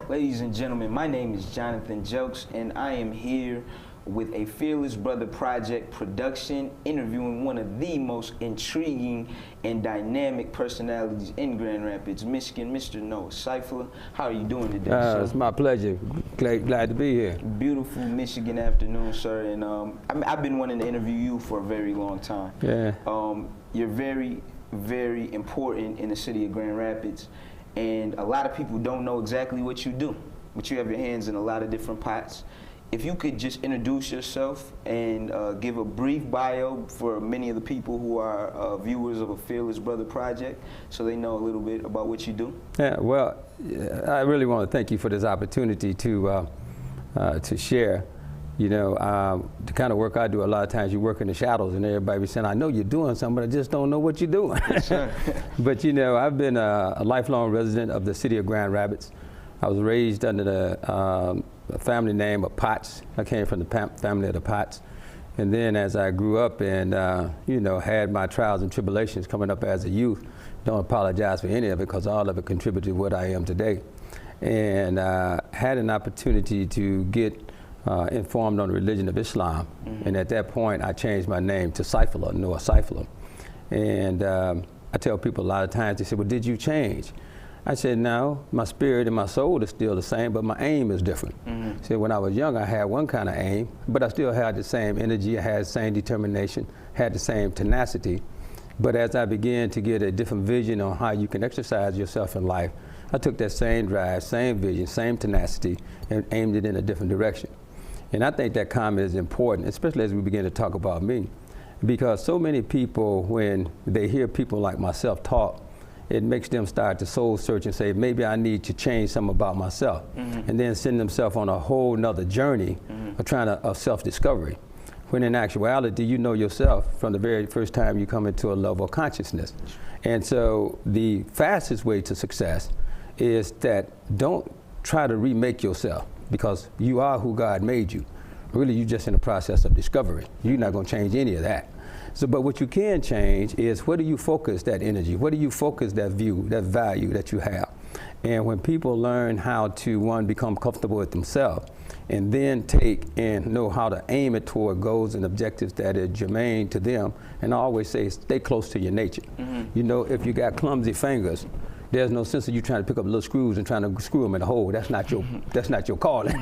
Ladies and gentlemen, my name is Jonathan Jelks, and I am here with a Fearless Brother Project production, interviewing one of the most intriguing and dynamic personalities in Grand Rapids, Michigan, Mr. Noah Seifullah. How are you doing today, sir? It's my pleasure. Glad to be here. Beautiful Michigan afternoon, sir. And I've been wanting to interview you for a very long time. Yeah. You're very, very important in the city of Grand Rapids. And a lot of people don't know exactly what you do, but you have your hands in a lot of different pots. If you could just introduce yourself and give a brief bio for many of the people who are viewers of a Fearless Brother Project, so they know a little bit about what you do. Yeah, well, I really want to thank you for this opportunity to share. You know, the kind of work I do, a lot of times you work in the shadows and everybody be saying, I know you're doing something, but I just don't know what you're doing. Yes, sir. But you know, I've been a lifelong resident of the city of Grand Rapids. I was raised under the family name of Potts. I came from the family of the Potts. And then as I grew up and, you know, had my trials and tribulations coming up as a youth, don't apologize for any of it because all of it contributed to what I am today. And had an opportunity to get informed on the religion of Islam. Mm-hmm. And at that point, I changed my name to Seifullah, Noah Seifullah. And I tell people a lot of times, they say, well, did you change? I said, no, my spirit and my soul is still the same, but my aim is different. Mm-hmm. So when I was young, I had one kind of aim, but I still had the same energy, I had the same determination, had the same tenacity. But as I began to get a different vision on how you can exercise yourself in life, I took that same drive, same vision, same tenacity, and aimed it in a different direction. And I think that comment is important, especially as we begin to talk about me, because so many people, when they hear people like myself talk, it makes them start to soul search and say, maybe I need to change something about myself. Mm-hmm. And then send themselves on a whole nother journey of self-discovery. When in actuality, you know yourself from the very first time you come into a level of consciousness. And so the fastest way to success is that don't try to remake yourself, because you are who God made you. Really, you're just in the process of discovery. You're not going to change any of that. So, but what you can change is, where do you focus that energy? Where do you focus that view, that value that you have? And when people learn how to, one, become comfortable with themselves, and then take and know how to aim it toward goals and objectives that are germane to them, and I always say, stay close to your nature. Mm-hmm. You know, if you got clumsy fingers, there's no sense of you trying to pick up little screws and trying to screw them in a hole. That's not your calling.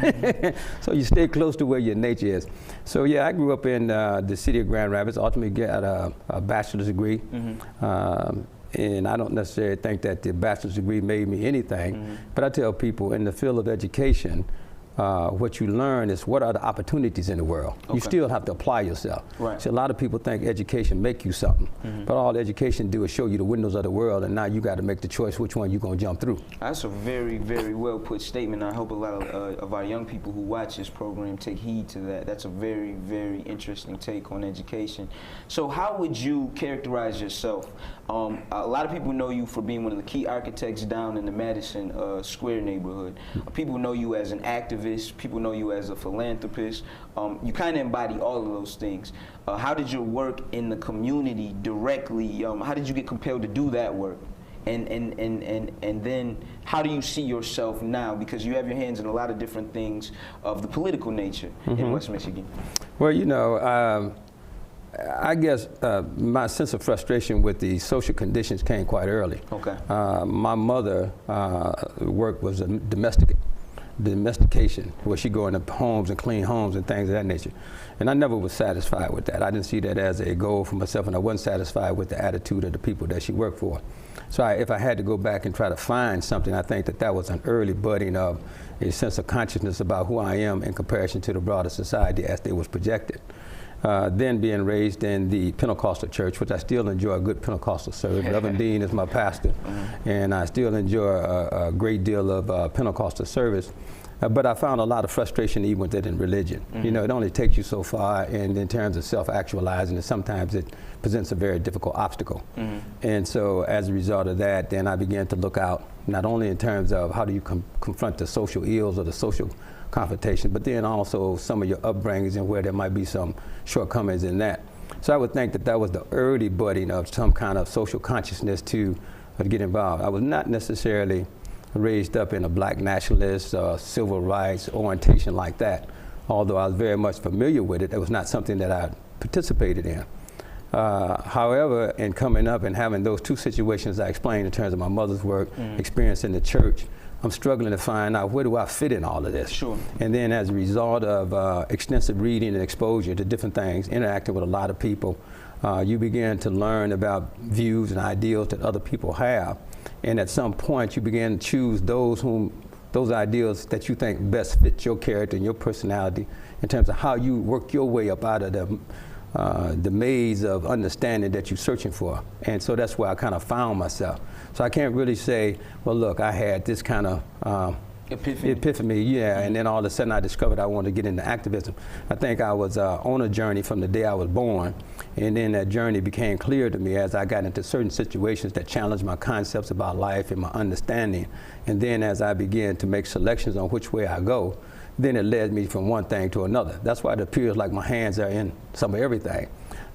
So you stay close to where your nature is. So yeah, I grew up in the city of Grand Rapids, ultimately got a bachelor's degree. Mm-hmm. And I don't necessarily think that the bachelor's degree made me anything, but I tell people in the field of education, what you learn is what are the opportunities in the world. Okay. You still have to apply yourself. Right. So a lot of people think education make you something, but all education do is show you the windows of the world, and now you got to make the choice which one you're going to jump through. That's a very, very well put statement. I hope a lot of our young people who watch this program take heed to that. That's a very, very interesting take on education. So how would you characterize yourself? A lot of people know you for being one of the key architects down in the Madison Square neighborhood. People know you as an activist. People know you as a philanthropist. You kind of embody all of those things. How did your work in the community directly, how did you get compelled to do that work? And then how do you see yourself now? Because you have your hands in a lot of different things of the political nature in West Michigan. Well, you know, I guess my sense of frustration with the social conditions came quite early. Okay. My mother work was a domestication, where she go into homes and clean homes and things of that nature. And I never was satisfied with that. I didn't see that as a goal for myself, and I wasn't satisfied with the attitude of the people that she worked for. So if I had to go back and try to find something, I think that was an early budding of a sense of consciousness about who I am in comparison to the broader society as they was projected. Then being raised in the Pentecostal church, which I still enjoy a good Pentecostal service. Reverend Dean is my pastor, and I still enjoy a great deal of Pentecostal service. But I found a lot of frustration even within religion. You know, it only takes you so far, and in terms of self-actualizing, and sometimes it presents a very difficult obstacle. And so as a result of that, then I began to look out, not only in terms of how do you confront the social ills or the social confrontation, but then also some of your upbringings and where there might be some shortcomings in that. So I would think that was the early budding of some kind of social consciousness to get involved. I was not necessarily raised up in a black nationalist, civil rights orientation like that. Although I was very much familiar with it, it was not something that I participated in. However, in coming up and having those two situations I explained in terms of my mother's work, experience in the church, I'm struggling to find out where do I fit in all of this. Sure. And then as a result of extensive reading and exposure to different things, interacting with a lot of people, you begin to learn about views and ideals that other people have. And at some point, you begin to choose those ideals that you think best fit your character and your personality in terms of how you work your way up out of the maze of understanding that you're searching for. And so that's where I kind of found myself. So I can't really say, well, look, I had this kind of epiphany, yeah, and then all of a sudden I discovered I wanted to get into activism. I think I was on a journey from the day I was born, and then that journey became clear to me as I got into certain situations that challenged my concepts about life and my understanding. And then as I began to make selections on which way I go, then it led me from one thing to another. That's why it appears like my hands are in some of everything.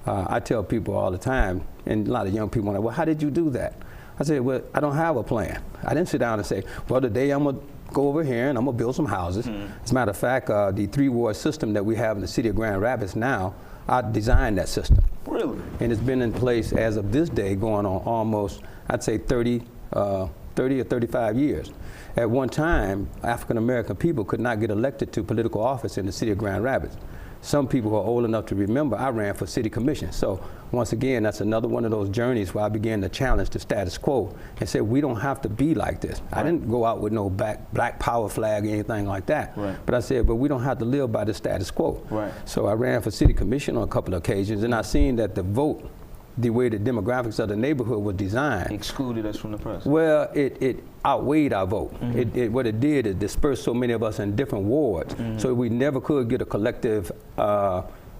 I tell people all the time, and a lot of young people are like, well, how did you do that? I said, well, I don't have a plan. I didn't sit down and say, well, today I'm gonna go over here and I'm gonna build some houses. As a matter of fact, the 3-ward system that we have in the city of Grand Rapids now, I designed that system. Really? And it's been in place as of this day going on almost, I'd say 30 or 35 years. At one time, African-American people could not get elected to political office in the city of Grand Rapids. Some people who are old enough to remember, I ran for city commission. So once again, that's another one of those journeys where I began to challenge the status quo and say, we don't have to be like this. Right. I didn't go out with no black power flag or anything like that. Right. But I said, but we don't have to live by the status quo. Right. So I ran for city commission on a couple of occasions, and I seen that the vote, the way the demographics of the neighborhood was designed, excluded us from the process. Well, it outweighed our vote. What it did is disperse so many of us in different wards, so we never could get a collective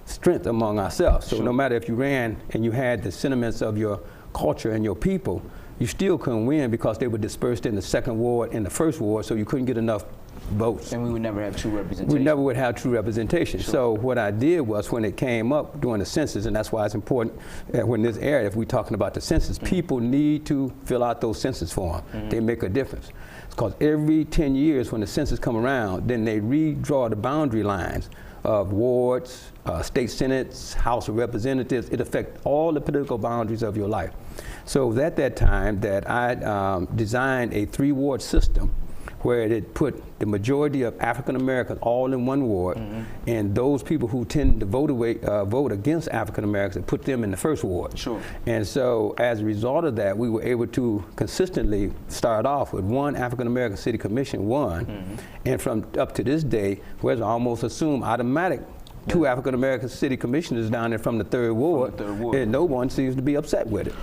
strength among ourselves. So no matter if you ran and you had the sentiments of your culture and your people, you still couldn't win because they were dispersed in the 2nd ward and the 1st ward, so you couldn't get enough votes. And we would never have true representation. We never would have true representation. Sure. So what I did was when it came up during the census, and that's why it's important when this area, if we're talking about the census, people need to fill out those census forms. They make a difference. Because every 10 years when the census come around, then they redraw the boundary lines of wards, state senates, House of Representatives. It affects all the political boundaries of your life. So it was at that time that I designed a 3-ward system where it put the majority of African Americans all in one ward, and those people who tend to vote against African Americans, and put them in the 1st ward. Sure. And so as a result of that, we were able to consistently start off with 1 African American city commission, and from up to this day, whereas almost assumed automatic 2 African American city commissioners down there from the 3rd ward, and no one seems to be upset with it.